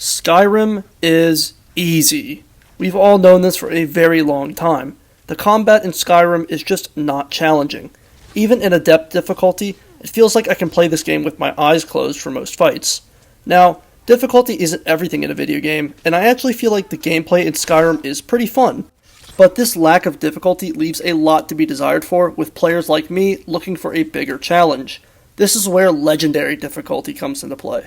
Skyrim is easy. We've all known this for a very long time. The combat in Skyrim is just not challenging. Even in Adept difficulty, it feels like I can play this game with my eyes closed for most fights. Now, difficulty isn't everything in a video game, and I actually feel like the gameplay in Skyrim is pretty fun. But this lack of difficulty leaves a lot to be desired for, with players like me looking for a bigger challenge. This is where Legendary difficulty comes into play.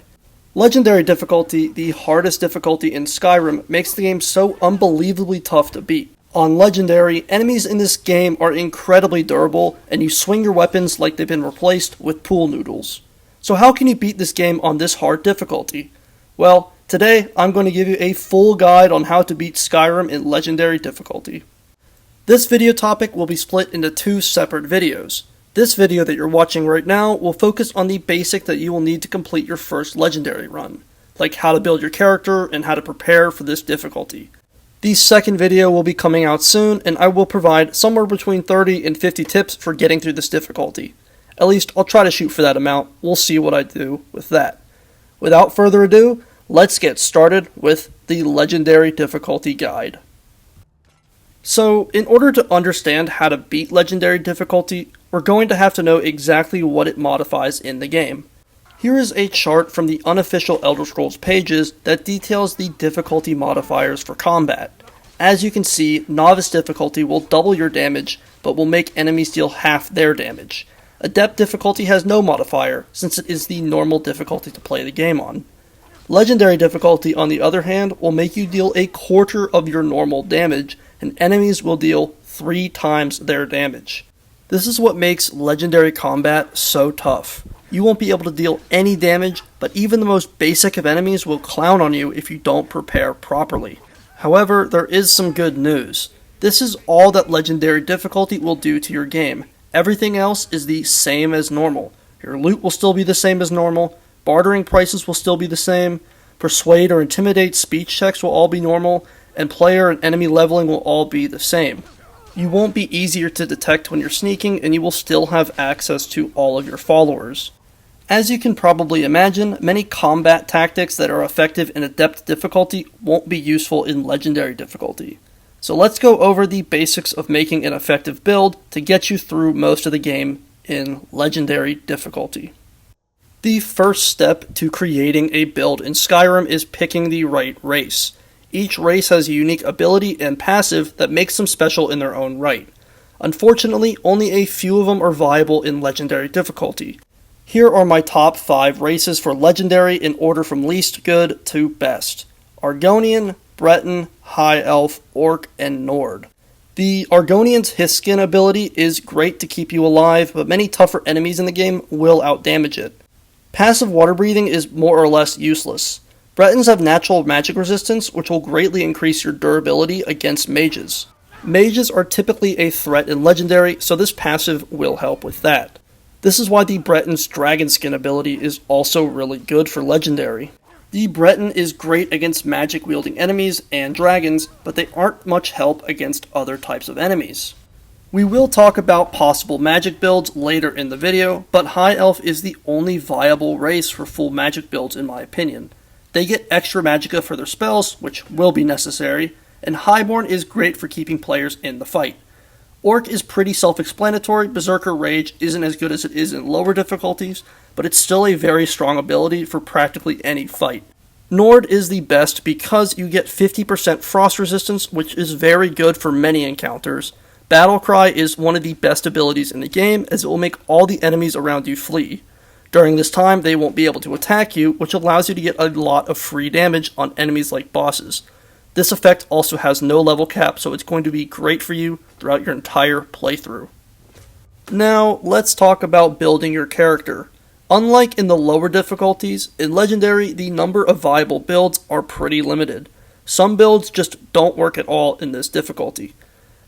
Legendary difficulty, the hardest difficulty in Skyrim, makes the game so unbelievably tough to beat. On Legendary, enemies in this game are incredibly durable, and you swing your weapons like they've been replaced with pool noodles. So how can you beat this game on this hard difficulty? Well, today I'm going to give you a full guide on how to beat Skyrim in Legendary difficulty. This video topic will be split into two separate videos. This video that you're watching right now will focus on the basic that you will need to complete your first Legendary run, like how to build your character and how to prepare for this difficulty. The second video will be coming out soon, and I will provide somewhere between 30 and 50 tips for getting through this difficulty. At least I'll try to shoot for that amount. We'll see what I do with that. Without further ado, let's get started with the Legendary difficulty guide. So, in order to understand how to beat Legendary difficulty, we're going to have to know exactly what it modifies in the game. Here is a chart from the unofficial Elder Scrolls pages that details the difficulty modifiers for combat. As you can see, Novice difficulty will double your damage, but will make enemies deal half their damage. Adept difficulty has no modifier, since it is the normal difficulty to play the game on. Legendary difficulty, on the other hand, will make you deal a quarter of your normal damage, and enemies will deal 3 times their damage. This is what makes Legendary combat so tough. You won't be able to deal any damage, but even the most basic of enemies will clown on you if you don't prepare properly. However, there is some good news. This is all that Legendary difficulty will do to your game. Everything else is the same as normal. Your loot will still be the same as normal, bartering prices will still be the same, persuade or intimidate speech checks will all be normal, and player and enemy leveling will all be the same. You won't be easier to detect when you're sneaking, and you will still have access to all of your followers. As you can probably imagine, many combat tactics that are effective in Adept difficulty won't be useful in Legendary difficulty. So let's go over the basics of making an effective build to get you through most of the game in Legendary difficulty. The first step to creating a build in Skyrim is picking the right race. Each race has a unique ability and passive that makes them special in their own right. Unfortunately, only a few of them are viable in Legendary difficulty. Here are my top 5 races for Legendary in order from least good to best. Argonian, Breton, High Elf, Orc, and Nord. The Argonian's Hiss Skin ability is great to keep you alive, but many tougher enemies in the game will outdamage it. Passive water breathing is more or less useless. Bretons have natural magic resistance, which will greatly increase your durability against mages. Mages are typically a threat in Legendary, so this passive will help with that. This is why the Breton's Dragon Skin ability is also really good for Legendary. The Breton is great against magic-wielding enemies and dragons, but they aren't much help against other types of enemies. We will talk about possible magic builds later in the video, but High Elf is the only viable race for full magic builds in my opinion. They get extra magicka for their spells, which will be necessary, and Highborn is great for keeping players in the fight. Orc is pretty self-explanatory. Berserker Rage isn't as good as it is in lower difficulties, but it's still a very strong ability for practically any fight. Nord is the best because you get 50% frost resistance, which is very good for many encounters. Battlecry is one of the best abilities in the game, as it will make all the enemies around you flee. During this time, they won't be able to attack you, which allows you to get a lot of free damage on enemies like bosses. This effect also has no level cap, so it's going to be great for you throughout your entire playthrough. Now, let's talk about building your character. Unlike in the lower difficulties, in Legendary, the number of viable builds are pretty limited. Some builds just don't work at all in this difficulty.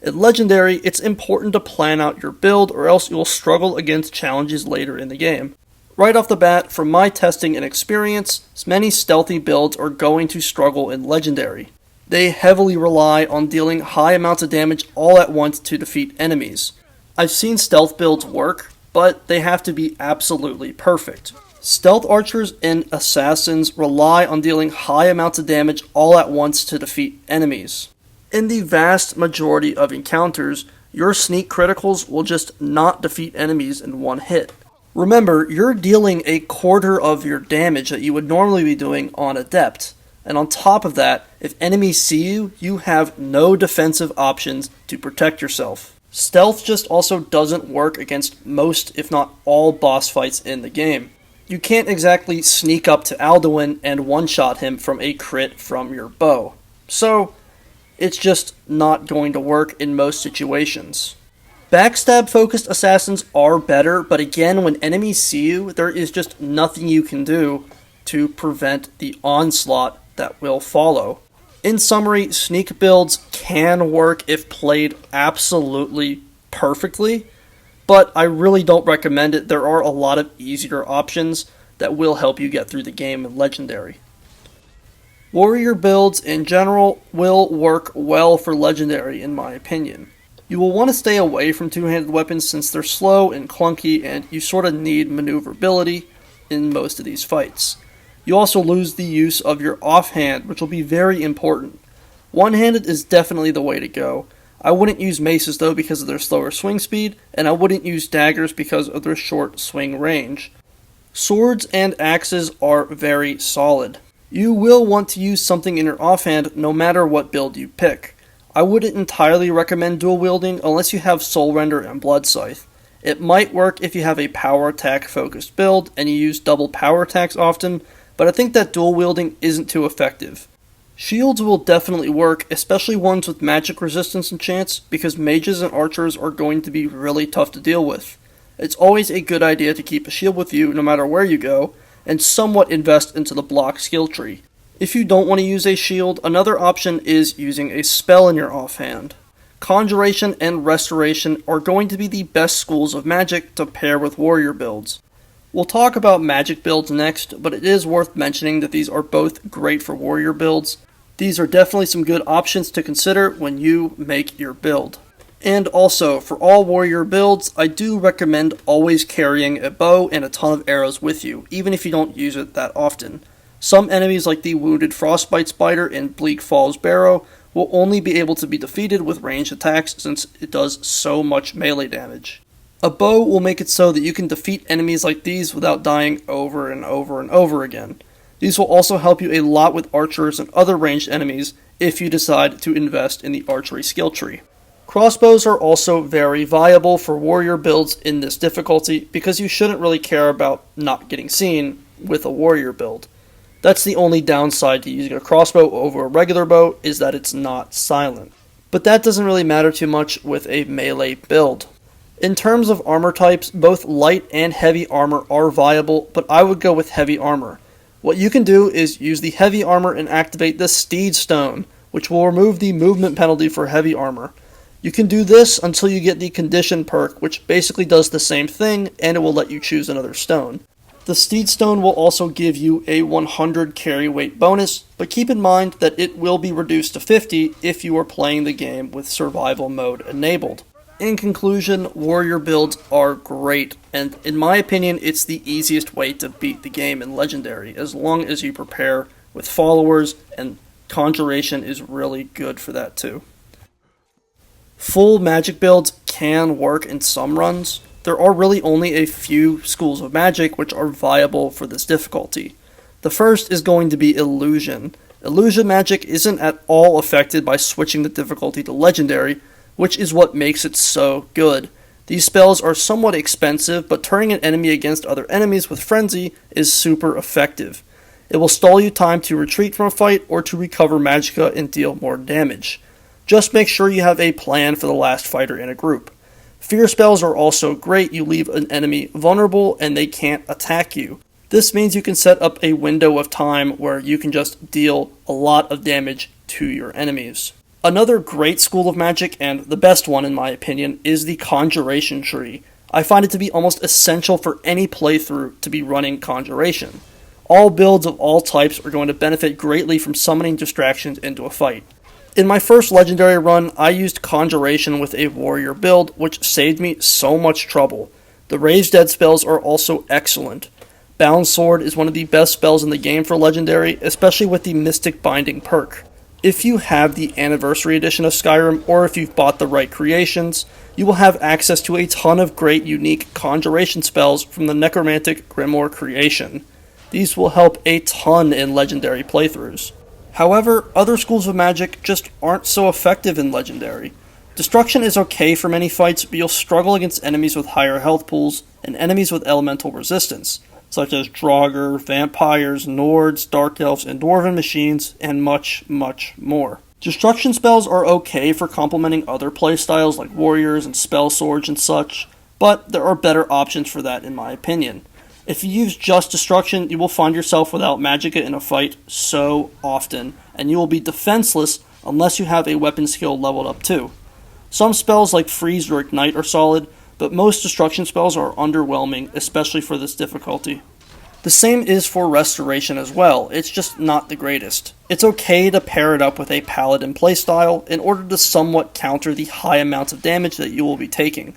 In Legendary, it's important to plan out your build, or else you will struggle against challenges later in the game. Right off the bat, from my testing and experience, many stealthy builds are going to struggle in Legendary. They heavily rely on dealing high amounts of damage all at once to defeat enemies. I've seen stealth builds work, but they have to be absolutely perfect. Stealth archers and assassins rely on dealing high amounts of damage all at once to defeat enemies. In the vast majority of encounters, your sneak criticals will just not defeat enemies in one hit. Remember, you're dealing a quarter of your damage that you would normally be doing on Adept. And on top of that, if enemies see you, you have no defensive options to protect yourself. Stealth just also doesn't work against most, if not all, boss fights in the game. You can't exactly sneak up to Alduin and one-shot him from a crit from your bow. So, it's just not going to work in most situations. Backstab-focused assassins are better, but again, when enemies see you, there is just nothing you can do to prevent the onslaught that will follow. In summary, sneak builds can work if played absolutely perfectly, but I really don't recommend it. There are a lot of easier options that will help you get through the game in Legendary. Warrior builds in general will work well for Legendary in my opinion. You will want to stay away from two-handed weapons since they're slow and clunky and you sort of need maneuverability in most of these fights. You also lose the use of your offhand, which will be very important. One-handed is definitely the way to go. I wouldn't use maces though because of their slower swing speed, and I wouldn't use daggers because of their short swing range. Swords and axes are very solid. You will want to use something in your offhand no matter what build you pick. I wouldn't entirely recommend dual wielding unless you have Soul Render and Blood Scythe. It might work if you have a power attack focused build and you use double power attacks often, but I think that dual wielding isn't too effective. Shields will definitely work, especially ones with magic resistance and chance, because mages and archers are going to be really tough to deal with. It's always a good idea to keep a shield with you no matter where you go, and somewhat invest into the block skill tree. If you don't want to use a shield, another option is using a spell in your offhand. Conjuration and Restoration are going to be the best schools of magic to pair with warrior builds. We'll talk about magic builds next, but it is worth mentioning that these are both great for warrior builds. These are definitely some good options to consider when you make your build. And also, for all warrior builds, I do recommend always carrying a bow and a ton of arrows with you, even if you don't use it that often. Some enemies like the wounded frostbite spider in Bleak Falls Barrow will only be able to be defeated with ranged attacks since it does so much melee damage. A bow will make it so that you can defeat enemies like these without dying over and over and over again. These will also help you a lot with archers and other ranged enemies if you decide to invest in the archery skill tree. Crossbows are also very viable for warrior builds in this difficulty because you shouldn't really care about not getting seen with a warrior build. That's the only downside to using a crossbow over a regular bow is that it's not silent. But that doesn't really matter too much with a melee build. In terms of armor types, both light and heavy armor are viable, but I would go with heavy armor. What you can do is use the heavy armor and activate the Steed Stone, which will remove the movement penalty for heavy armor. You can do this until you get the Condition perk, which basically does the same thing, and it will let you choose another stone. The Steed Stone will also give you a 100 carry weight bonus, but keep in mind that it will be reduced to 50 if you are playing the game with survival mode enabled. In conclusion, warrior builds are great, and in my opinion, it's the easiest way to beat the game in Legendary, as long as you prepare with followers, and Conjuration is really good for that too. Full magic builds can work in some runs. There are really only a few schools of magic which are viable for this difficulty. The first is going to be Illusion. Illusion magic isn't at all affected by switching the difficulty to Legendary, which is what makes it so good. These spells are somewhat expensive, but turning an enemy against other enemies with Frenzy is super effective. It will stall you time to retreat from a fight or to recover magicka and deal more damage. Just make sure you have a plan for the last fighter in a group. Fear spells are also great. You leave an enemy vulnerable and they can't attack you. This means you can set up a window of time where you can just deal a lot of damage to your enemies. Another great school of magic, and the best one in my opinion, is the Conjuration tree. I find it to be almost essential for any playthrough to be running Conjuration. All builds of all types are going to benefit greatly from summoning distractions into a fight. In my first Legendary run, I used Conjuration with a warrior build, which saved me so much trouble. The Raise Dead spells are also excellent. Bound Sword is one of the best spells in the game for Legendary, especially with the Mystic Binding perk. If you have the Anniversary Edition of Skyrim, or if you've bought the right creations, you will have access to a ton of great unique conjuration spells from the Necromantic Grimoire creation. These will help a ton in Legendary playthroughs. However, other schools of magic just aren't so effective in Legendary. Destruction is okay for many fights, but you'll struggle against enemies with higher health pools and enemies with elemental resistance, such as Draugr, Vampires, Nords, Dark Elves, and Dwarven machines, and much, much more. Destruction spells are okay for complementing other playstyles like Warriors and Spell Swords and such, but there are better options for that in my opinion. If you use just Destruction, you will find yourself without Magicka in a fight so often, and you will be defenseless unless you have a weapon skill leveled up too. Some spells like Freeze or Ignite are solid, but most Destruction spells are underwhelming, especially for this difficulty. The same is for Restoration as well, it's just not the greatest. It's okay to pair it up with a Paladin playstyle in order to somewhat counter the high amounts of damage that you will be taking.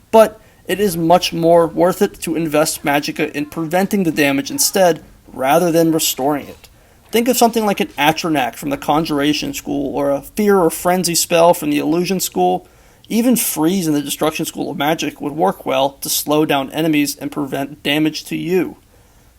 But it is much more worth it to invest Magicka in preventing the damage instead, rather than restoring it. Think of something like an Atronach from the Conjuration School, or a Fear or Frenzy spell from the Illusion School. Even Freeze in the Destruction School of Magic would work well to slow down enemies and prevent damage to you.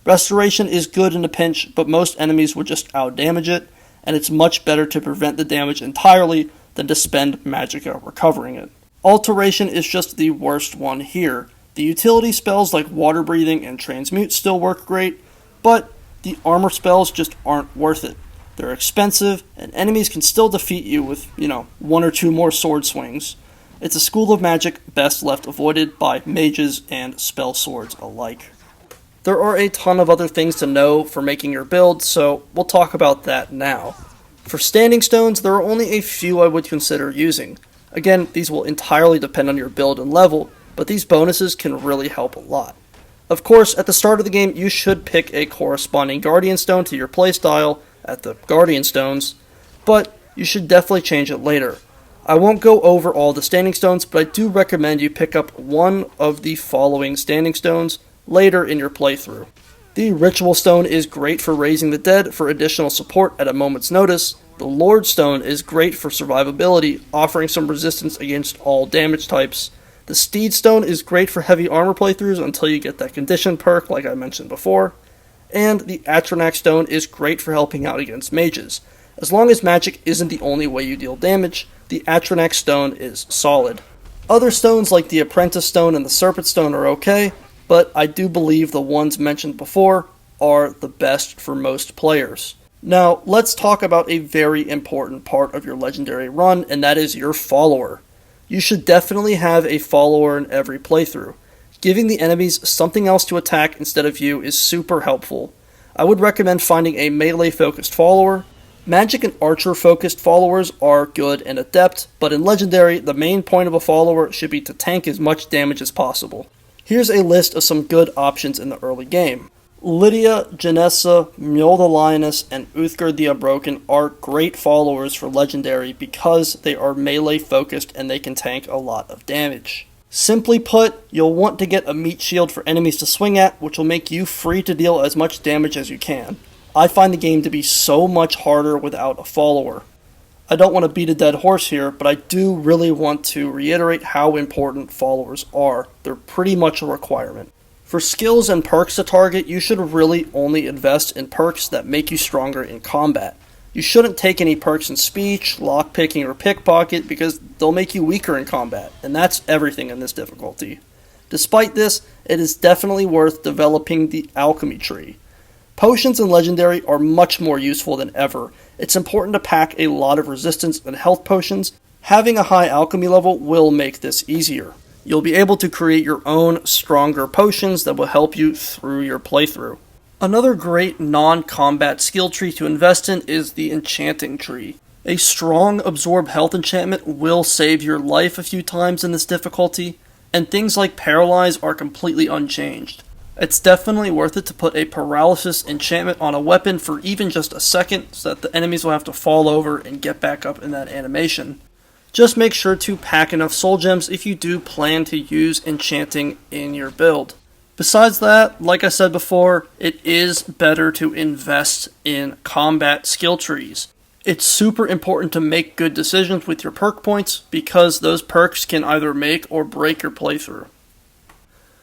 Restoration is good in a pinch, but most enemies would just outdamage it, and it's much better to prevent the damage entirely than to spend Magicka recovering it. Alteration is just the worst one here. The utility spells like Water Breathing and Transmute still work great, but the armor spells just aren't worth it. They're expensive, and enemies can still defeat you with, one or two more sword swings. It's a school of magic best left avoided by mages and spell swords alike. There are a ton of other things to know for making your build, so we'll talk about that now. For standing stones, there are only a few I would consider using. Again, these will entirely depend on your build and level, but these bonuses can really help a lot. Of course, at the start of the game, you should pick a corresponding Guardian Stone to your playstyle at the Guardian Stones, but you should definitely change it later. I won't go over all the standing stones, but I do recommend you pick up one of the following standing stones later in your playthrough. The Ritual Stone is great for raising the dead for additional support at a moment's notice. The Lord Stone is great for survivability, offering some resistance against all damage types. The Steed Stone is great for heavy armor playthroughs until you get that condition perk like I mentioned before. And the Atronach Stone is great for helping out against mages. As long as magic isn't the only way you deal damage, the Atronach Stone is solid. Other stones like the Apprentice Stone and the Serpent Stone are okay, but I do believe the ones mentioned before are the best for most players. Now, let's talk about a very important part of your Legendary run, and that is your follower. You should definitely have a follower in every playthrough. Giving the enemies something else to attack instead of you is super helpful. I would recommend finding a melee-focused follower. Magic and archer-focused followers are good and adept, but in Legendary, the main point of a follower should be to tank as much damage as possible. Here's a list of some good options in the early game. Lydia, Janessa, Mjolnir the Lioness, and Uthgar the Unbroken are great followers for Legendary because they are melee focused and they can tank a lot of damage. Simply put, you'll want to get a meat shield for enemies to swing at, which will make you free to deal as much damage as you can. I find the game to be so much harder without a follower. I don't want to beat a dead horse here, but I do really want to reiterate how important followers are. They're pretty much a requirement. For skills and perks to target, you should really only invest in perks that make you stronger in combat. You shouldn't take any perks in speech, lockpicking, or pickpocket because they'll make you weaker in combat, and that's everything in this difficulty. Despite this, it is definitely worth developing the alchemy tree. Potions in Legendary are much more useful than ever. It's important to pack a lot of resistance and health potions. Having a high alchemy level will make this easier. You'll be able to create your own stronger potions that will help you through your playthrough. Another great non-combat skill tree to invest in is the enchanting tree. A strong absorb health enchantment will save your life a few times in this difficulty, and things like paralyze are completely unchanged. It's definitely worth it to put a paralysis enchantment on a weapon for even just a second so that the enemies will have to fall over and get back up in that animation. Just make sure to pack enough soul gems if you do plan to use enchanting in your build. Besides that, like I said before, it is better to invest in combat skill trees. It's super important to make good decisions with your perk points because those perks can either make or break your playthrough.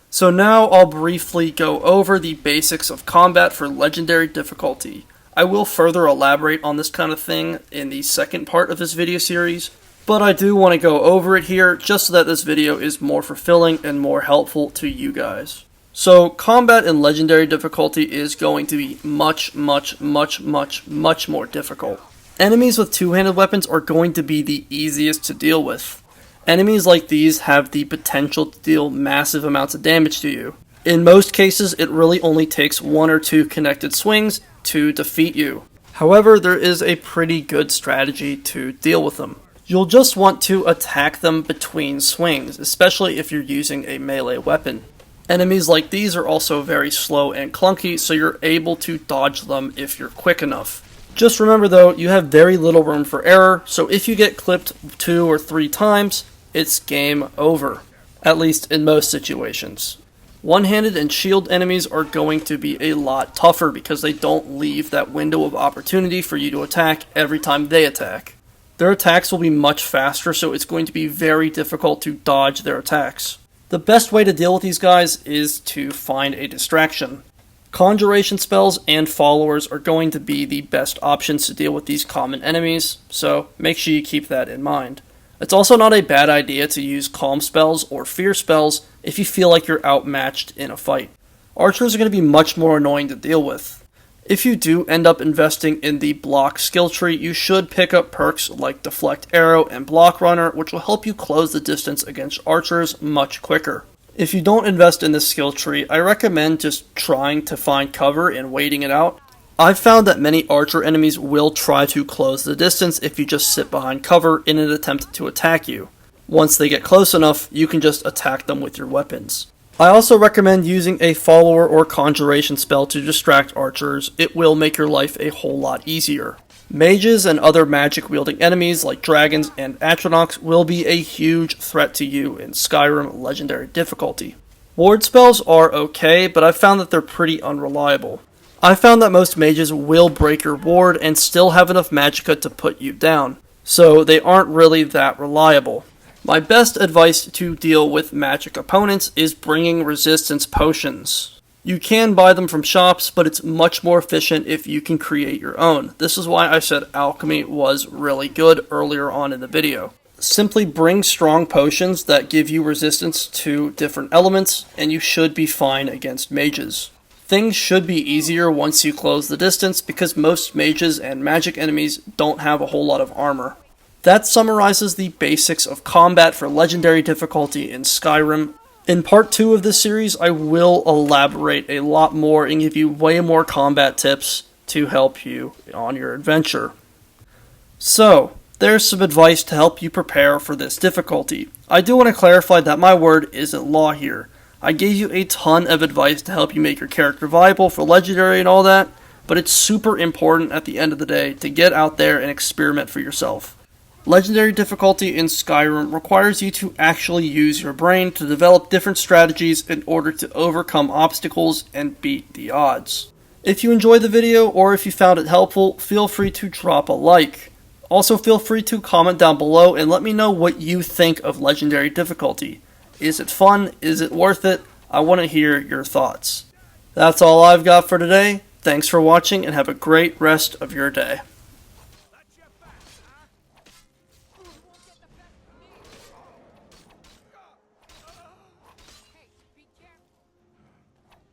So now I'll briefly go over the basics of combat for legendary difficulty. I will further elaborate on this kind of thing in the second part of this video series, but I do want to go over it here just so that this video is more fulfilling and more helpful to you guys. So, combat in legendary difficulty is going to be much more difficult. Enemies with two-handed weapons are going to be the easiest to deal with. Enemies like these have the potential to deal massive amounts of damage to you. In most cases, it really only takes 1 or 2 connected swings to defeat you. However, there is a pretty good strategy to deal with them. You'll just want to attack them between swings, especially if you're using a melee weapon. Enemies like these are also very slow and clunky, so you're able to dodge them if you're quick enough. Just remember though, you have very little room for error, so if you get clipped 2 or 3 times, it's game over. At least in most situations. One-handed and shield enemies are going to be a lot tougher because they don't leave that window of opportunity for you to attack every time they attack. Their attacks will be much faster, so it's going to be very difficult to dodge their attacks. The best way to deal with these guys is to find a distraction. Conjuration spells and followers are going to be the best options to deal with these common enemies, so make sure you keep that in mind. It's also not a bad idea to use calm spells or fear spells if you feel like you're outmatched in a fight. Archers are going to be much more annoying to deal with. If you do end up investing in the block skill tree, you should pick up perks like Deflect Arrow and Block Runner, which will help you close the distance against archers much quicker. If you don't invest in this skill tree, I recommend just trying to find cover and waiting it out. I've found that many archer enemies will try to close the distance if you just sit behind cover in an attempt to attack you. Once they get close enough, you can just attack them with your weapons. I also recommend using a follower or conjuration spell to distract archers. It will make your life a whole lot easier. Mages and other magic-wielding enemies like dragons and atronachs will be a huge threat to you in Skyrim Legendary difficulty. Ward spells are okay, but I've found that they're pretty unreliable. I found that most mages will break your ward and still have enough magicka to put you down, so they aren't really that reliable. My best advice to deal with magic opponents is bringing resistance potions. You can buy them from shops, but it's much more efficient if you can create your own. This is why I said alchemy was really good earlier on in the video. Simply bring strong potions that give you resistance to different elements, and you should be fine against mages. Things should be easier once you close the distance because most mages and magic enemies don't have a whole lot of armor. That summarizes the basics of combat for legendary difficulty in Skyrim. In part 2 of this series, I will elaborate a lot more and give you way more combat tips to help you on your adventure. So, there's some advice to help you prepare for this difficulty. I do want to clarify that my word isn't law here. I gave you a ton of advice to help you make your character viable for legendary and all that, but it's super important at the end of the day to get out there and experiment for yourself. Legendary difficulty in Skyrim requires you to actually use your brain to develop different strategies in order to overcome obstacles and beat the odds. If you enjoyed the video or if you found it helpful, feel free to drop a like. Also feel free to comment down below and let me know what you think of legendary difficulty. Is it fun? Is it worth it? I want to hear your thoughts. That's all I've got for today. Thanks for watching and have a great rest of your day.